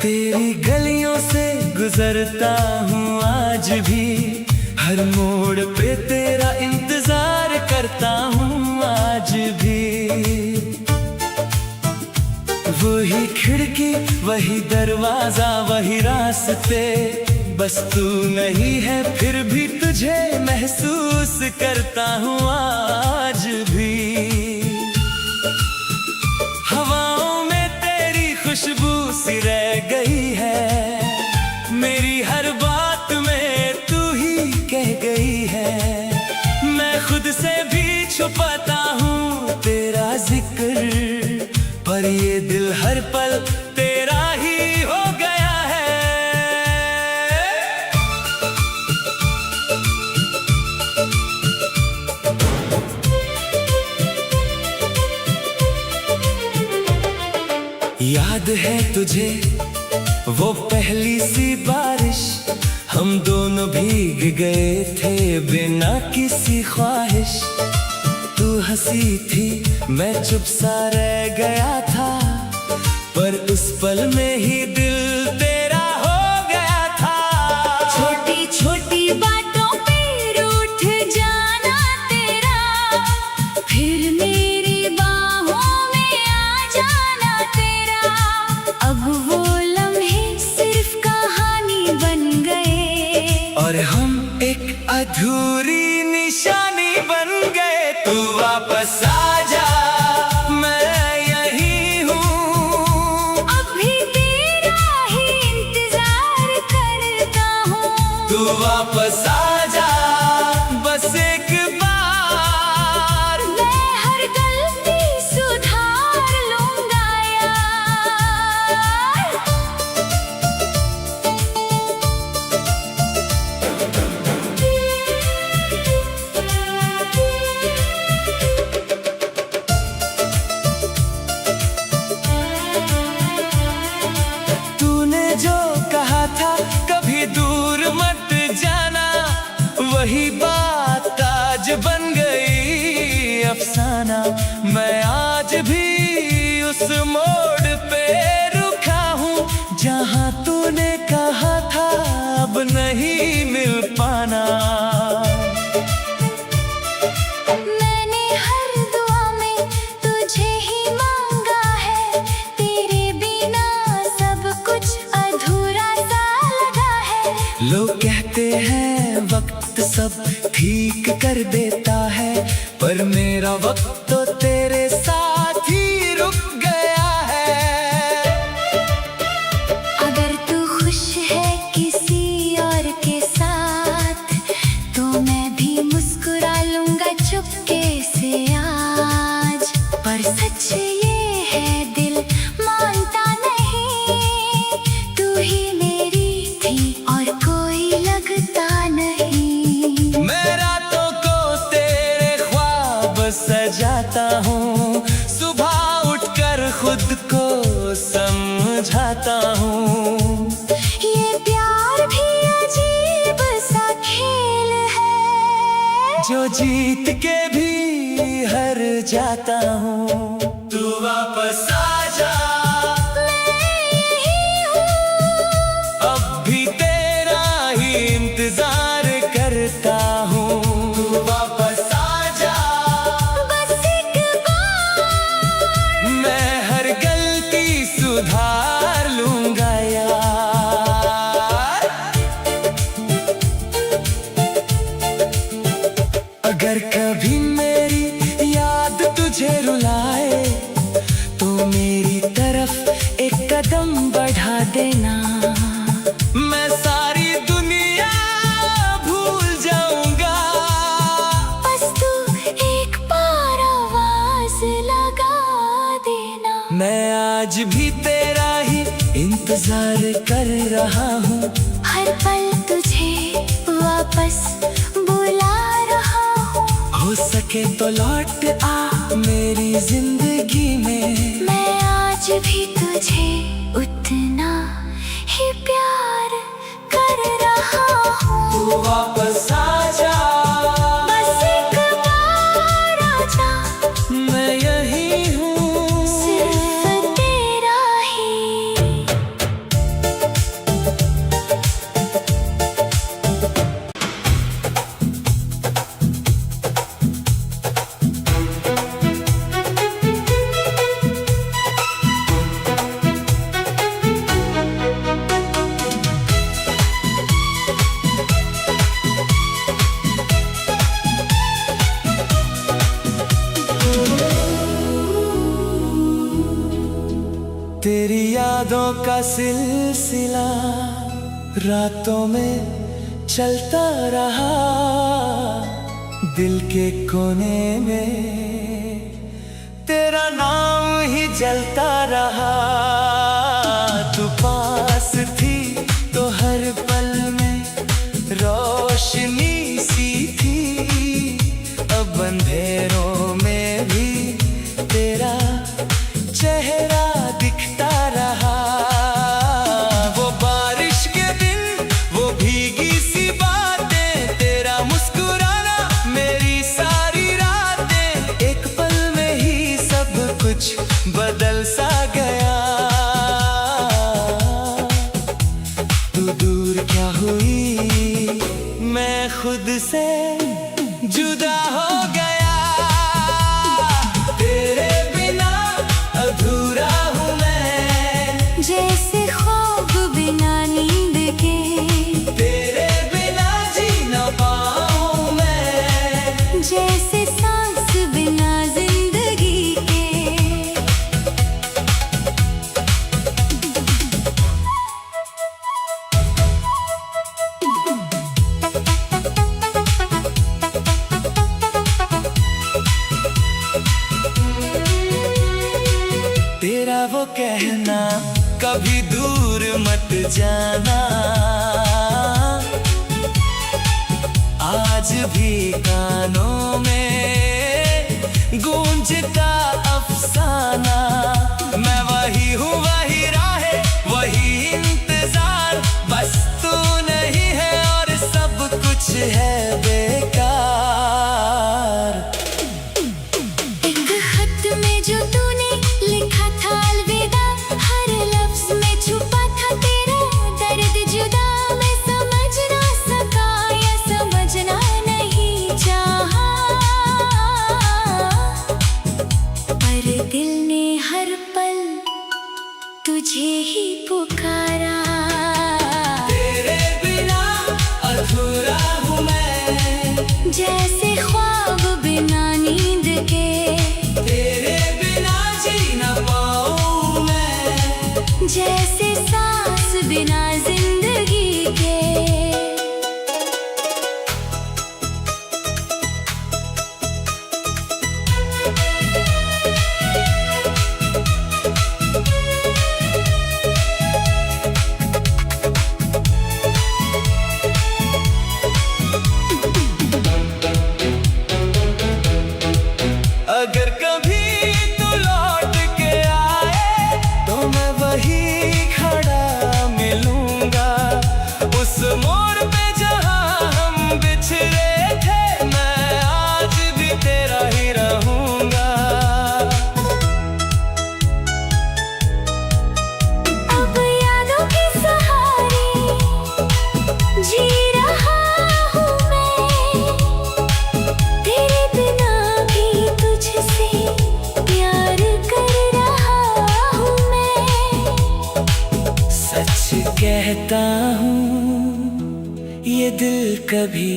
तेरी गलियों से गुजरता हूँ आज भी, हर मोड़ पे तेरा इंतजार करता हूँ आज भी। वही खिड़की, वही दरवाजा, वही रास्ते, बस तू नहीं है फिर भी तुझे महसूस करता हूँ आज भी। हवाओं में तेरी खुशबू सी रह गई है, मेरी हर बात में तू ही कह गई है। मैं खुद से भी छुपाता हूँ तेरा जिक्र, पर ये दिल हर पल तेरा ही हो गया है। याद है तुझे वो पहली सी बारिश, हम दोनों भीग गए थे बिना किसी ख्वाहिश। तू हंसी थी, मैं चुप सा रह गया था, पर उस पल में ही दिल तेरा हो गया था। छोटी छोटी बातों पे रूठ जाना तेरा, फिर मेरी बाहों में आ जाना तेरा। अब वो लम्हे सिर्फ कहानी बन गए, और हम एक अधूरी निशानी बन गए। तू वापस आ जा, मैं यही हूँ, अभी तेरा ही इंतजार करता हूँ। तू वापस आ जा बस एक बार, मैं हर गलती सुधार लूंगा यार। तूने जो कहा था कभी दूर मत जाना, वही बात आज बन गई अफसाना। मैं आज भी उस मोड़ पे रुका हूँ, जहाँ तूने कहा था अब नहीं मिल पाना। मैंने हर दुआ में तुझे ही मांगा है, तेरे बिना सब कुछ अधूरा सा लगा है। लोग कहते हैं वक्त सब ठीक कर देता है, पर मेरा वक्त तो तेरे साथ ही रुक गया है। अगर तू खुश है किसी और के साथ, तो मैं भी मुस्कुरा लूंगा चुपके से आज। पर सच ये है दिल मानता नहीं, तू ही मेरी थी और कोई लगता नहीं। मैं रातों को तेरे ख्वाब सजाता हूँ, सुबह उठकर खुद को समझाता हूँ। ये प्यार भी अजीब सा खेल है, जो जीत के भी हार जाता हूँ। तू वापस आ जा, मैं यही हूँ, अब भी तेरा ही इंतजार करता हूँ। तू वापस आ जा, बस एक बार। मैं हर गलती सुधार लूंगा यार। अगर कभी मेरी याद तुझे रुलाए, तो मेरी तरफ एक कदम बढ़ा देना। मैं सारी दुनिया भूल जाऊंगा, बस तू एक बार आवाज लगा देना। मैं आज भी तेरा ही इंतजार कर रहा हूँ। हर पल तुझे वापस बुला रहा हूँ। हो सके तो लौट आ मेरी जिंदगी में, मैं आज भी तुझे उतना ही प्यार कर रहा हूँ। तू वापस आ जा, बस एक बार आजा, मैं यही हूँ, सिर्फ तेरा ही। तेरी यादों का सिलसिला रातों में चलता रहा, दिल के कोने में तेरा नाम ही जलता रहा। तू पास थी तो हर पल में रोशनी सी थी, अब अंधेरों में भी तेरा चेहरा दिखता रहा। वो बारिश के दिन, वो भीगी सी बातें, तेरा मुस्कुराना मेरी सारी रातें, एक पल में ही सब कुछ बदल सा गया। तू दूर क्या हुई, मैं खुद से जुदा हो गया। तेरे बिना अधूरा हूँ मैं, जैसे ख्वाब बिना नींद के, तेरे बिना जी न पाऊँ मैं, जैसे सांस बिना जिंदगी के। तेरा वो कहना कभी दूर मत जाना, आज भी कानों में गूंजता अफसाना। मैं वही हूँ, वही राहें, वही इंतजार, बस तू नहीं है और सब कुछ है बेकार। एक खत में जो तूने लिखा था अलविदा, हर लफ्ज में छुपा था तेरा दर्द जुदा। मैं समझ ना सका या समझना नहीं चाहा, पर दिल ने हर पल तुझे ही पुकारा। तेरे बिना अधूरा हूँ मैं, जैसे ख्वाब बिना नींद के, तेरे बिना जी न पाऊँ मैं, जैसे सांस बिना जिंदगी के। अगर कभी तू लौट के आए तो मैं वही खड़ा मिलूंगा, उस मोड़ पे जहाँ हम बिछड़े थे, मैं आज भी तेरा ही रहूंगा। अब यादों के सहारे जी रहा हूँ मैं, तेरे बिना भी तुझसे प्यार कर रहा हूँ मैं। सच कहता हूँ ये दिल कभी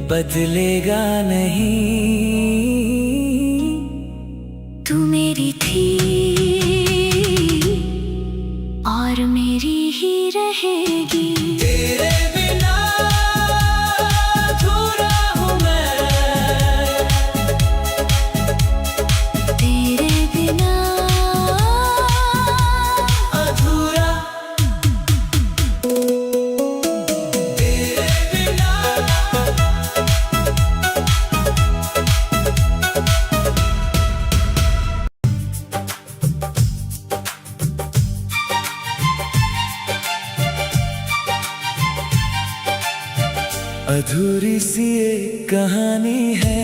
बदलेगा नहीं, तू मेरी थी और मेरी ही रहेगी। तेरे बिना अधूरा हूँ मैं, तेरे बिना अधूरा, तेरे बिना। अधूरी सी एक कहानी है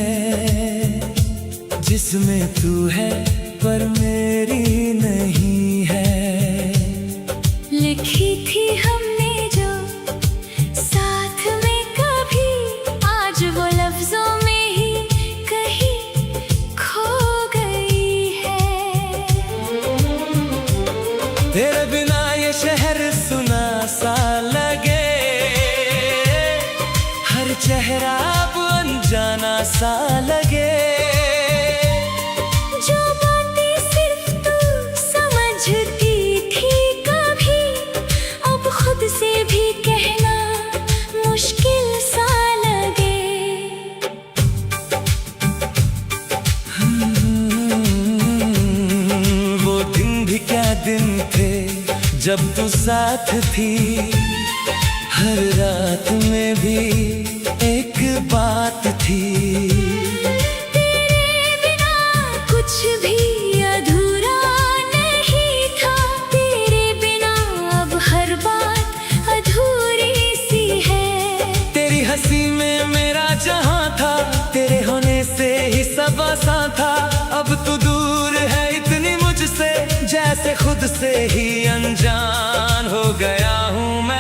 जिसमें तू है पर मेरी नहीं है। लिखी थी हमने जो साथ में कभी, आज वो लफ्जों में ही कहीं खो गई है। तेरे बिना ये शहर सुना सा लगे, हर चेहरा अब अनजाना सा लगे। जो बातें सिर्फ तू समझती थी दिन थे जब तू साथ थी, हर रात में भी एक बात थी। तेरे बिना कुछ भी अधूरा नहीं था, तेरे बिना अब हर बात अधूरी सी है। तेरी हंसी में मेरा जहां था, तेरे होने से ही सब आसान था। अब तू दूर है इतनी मुझसे, जैसे खुद से ही अनजान हो गया हूँ मैं।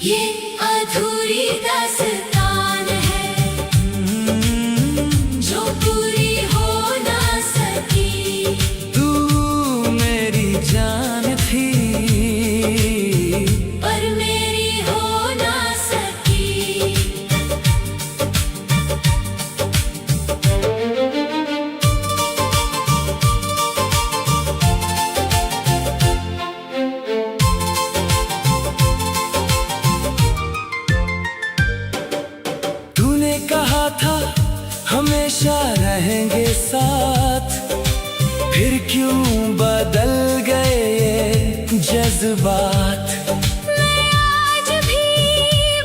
ये अधूरी दास्तान है जो पूरी हो ना सकी। तू मेरी जान थी पर मेरी हो ना सकी। तूने कहा था हमेशा रहेंगे साथ, फिर क्यों बदल गए ये जज्बात। मैं आज भी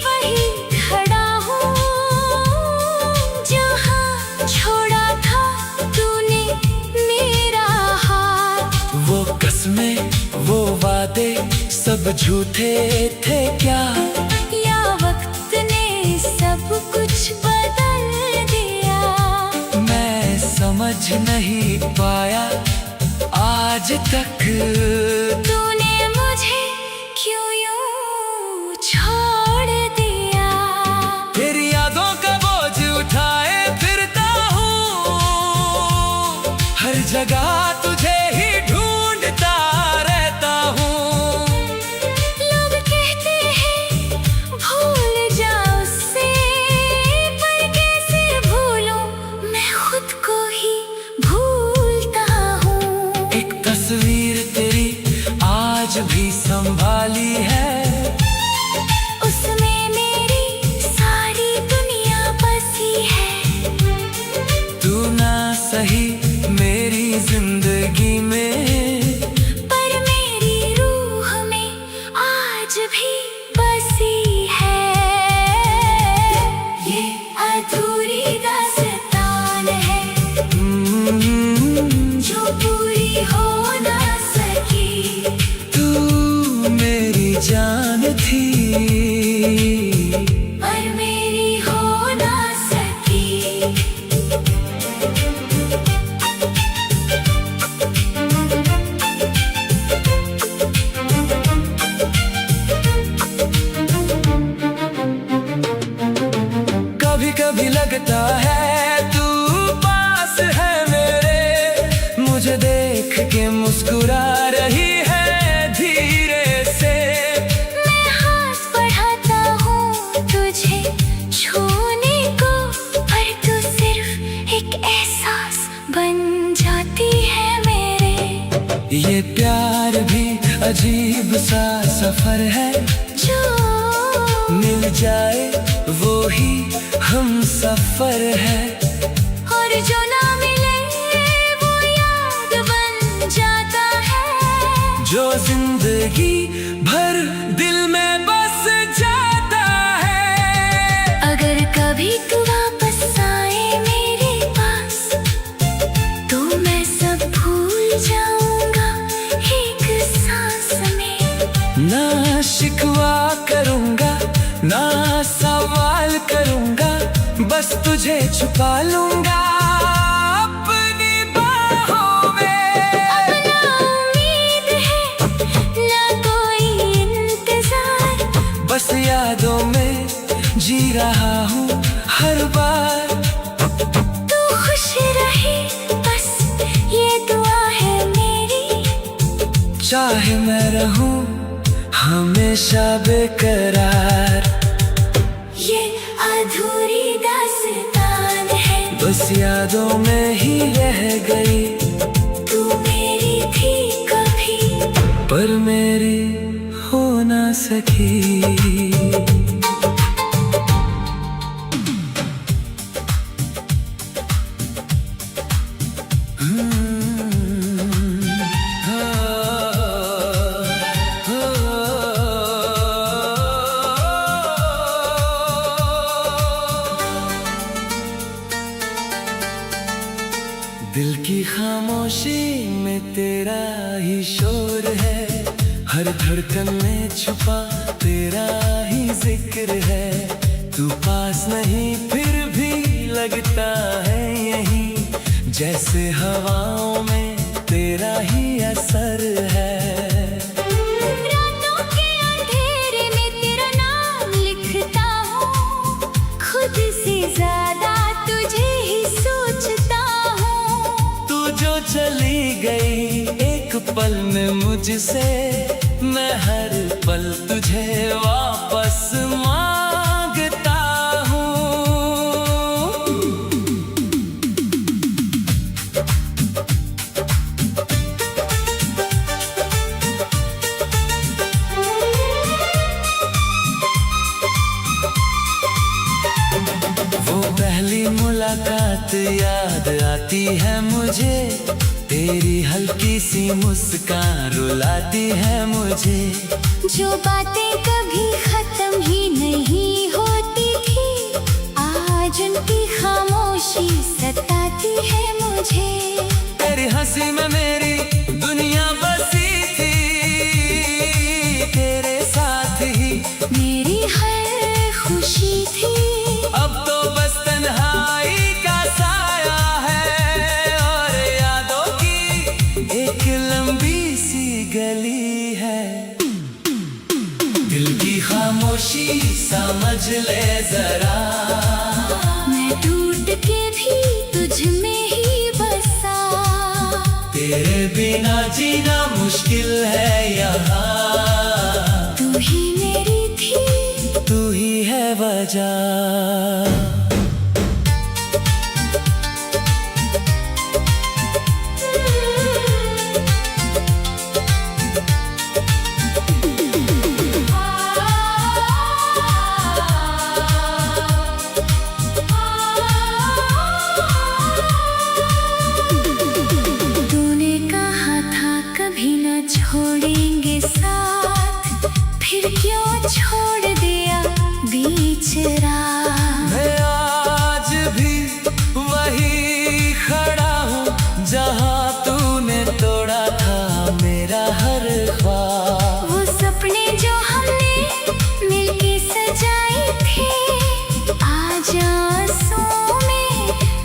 वही खड़ा हूँ जहाँ छोड़ा था तूने मेरा हाथ। वो कसमें वो वादे सब झूठे थे क्या, या वक्त ने सब कुछ बदल दिया। मैं समझ नहीं पाया आज तक। तूने मुझे क्यों यूं छोड़ दिया। तेरी यादों का बोझ उठाए फिरता हूँ, हर जगह तुझे ही ढूंढता रहता हूँ। लोग कहते हैं भूल जाओ उससे, पर कैसे भूलूं मैं खुद को ही भूलता हूँ। एक तस्वीर तेरी आज भी संभाली है, उसमें मेरी सारी दुनिया बसी है। तू ना सही मेरी जिंदगी में, पर मेरी रूह में आज भी बसी है। ये अधूरी दास्तान है जो पूरी हो ना सकी। तू मेरी जान थी पर मेरी हो ना सकी। कभी कभी लगता है तू पास है मेरे, मुझे देख के मुस्कुरा रही है धीरे से। मैं हाथ बढ़ाता हूँ तुझे छूने को, पर तू सिर्फ एक एहसास बन जाती है मेरे। ये प्यार भी अजीब सा सफर है, जो मिल जाए वो ही हम सफर है। और जो ना मिले वो याद बन जाता है, जो जिंदगी भर दिल में बस जाता है। अगर कभी तू वापस आए मेरे पास, तो मैं सब भूल जाऊंगा एक सांस में। ना शिकवा करूंगा ना सवाल करूंगा, बस तुझे छुपा लूंगा अपनी बाहों में। अब ना उम्मीद है ना कोई इंतजार, बस यादों में जी रहा हूँ हर बार। तू खुश रहे बस ये दुआ है मेरी। चाहे मैं रहूं हमेशा बेकरार, ये अधूरी दास्तान है बस यादों में ही रह गई। तू मेरी थी कभी, पर मेरी हो ना सकी। में तेरा ही शोर है, हर धड़कन में छुपा तेरा ही जिक्र है। तू पास नहीं फिर भी लगता है यहीं, जैसे हवाओं में तेरा ही असर है। रातों के अंधेरे में तेरा नाम लिखता हूँ, खुद से ज्यादा तुझे ही सोचता हूँ। तू जो चली गई एक पल में मुझसे, मैं हर पल तुझे वापस मांगता हूँ। वो पहली मुलाकात याद आती है मुझे, तेरी हल्की सी मुस्कान रुलाती है मुझे। जो बातें कभी खत्म ही नहीं होती थी, आज उनकी खामोशी सताती है मुझे। तेरी हंसी में मेरी दुनिया बसी थी, तेरे साथ ही मेरी हर खुशी थी। अब तो बस तन्हाई का साया है, और यादों की एक लंबी सी गली है। दिल की खामोशी समझ ले जरा, मैं टूट के भी तुझ में ही बसा। तेरे बिना जीना मुश्किल है यहाँ, तू ही मेरी थी, तू ही है वजह। छोड़ेंगे साथ, फिर क्यों छोड़ दिया बीच राह। मैं आज भी वही खड़ा हूँ जहाँ तूने तोड़ा था मेरा हर ख्वाब। वो सपने जो हमने मिलके सजाए थे, आज आंसुओं में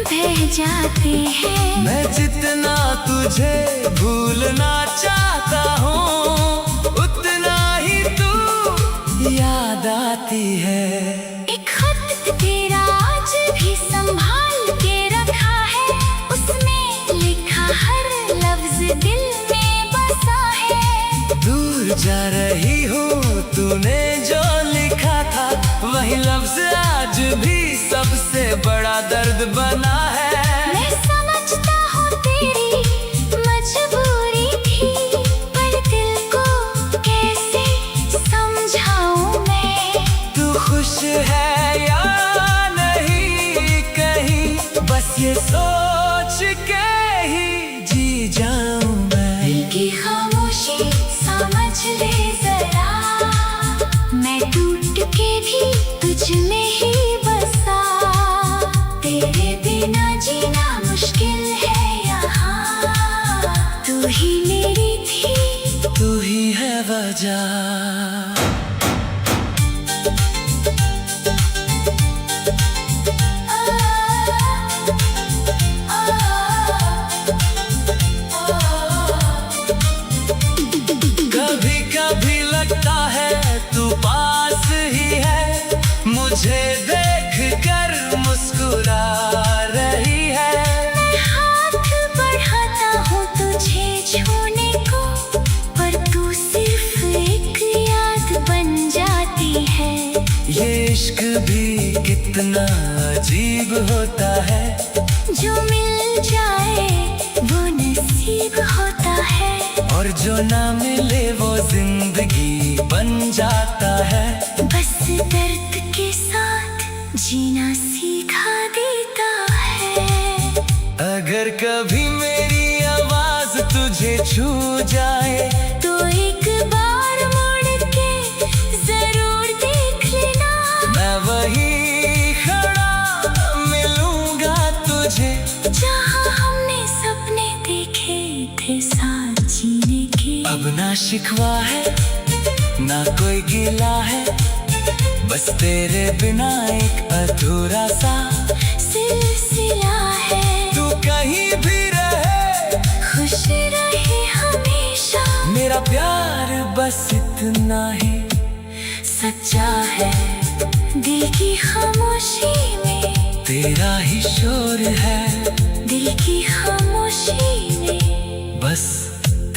बह जाते हैं। मैं जितना तुझे भूलना चाहता हूँ, उतना ही तू याद आती है। एक खत तेरा आज भी संभाल के रखा है, उसमें लिखा हर लफ्ज दिल में बसा है। दूर जा रही हूँ तूने जो लिखा था, वही लफ्ज आज भी सबसे बड़ा दर्द बना है। मैं समझता हूँ तेरी मजबूरी थी, पर दिल को कैसे समझाऊं मैं। तू खुश है या नहीं कहीं, बस ये सोच के ही जी जाऊं मैं। दिल की खामोशी समझ ले जरा, मैं टूट के भी तुझ में ही बसा। तेरे बिना जीना मुश्किल है यहाँ, तू ही मेरी थी, तू ही है वजह। कभी कभी लगता है तू पास ही है, मुझे देख कर मुस्कुरा रही है। मैं हाथ बढ़ाता हूँ तुझे छूने को, पर तू सिर्फ एक याद बन जाती है। ये इश्क भी कितना अजीब होता है, जो मिल जाए वो नसीब होता है, और जो ना मिले वो जिंदगी बन जाता है। बस दर्द के साथ जीना सीखा देता है। अगर कभी मेरी आवाज तुझे छू जाए, तो एक बार मुड़ के जरूर देख लेना। मैं वही खड़ा मिलूंगा तुझे, जहाँ हमने सपने देखे थे। अब ना शिकवा है ना कोई गिला है, बस तेरे बिना एक अधूरा सा सिलसिला है। तू कहीं भी रहे खुश रहे हमेशा, मेरा प्यार बस इतना ही सच्चा है। दिल की खामोशी में तेरा ही शोर है, दिल की खामोशी में बस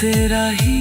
तेरा ही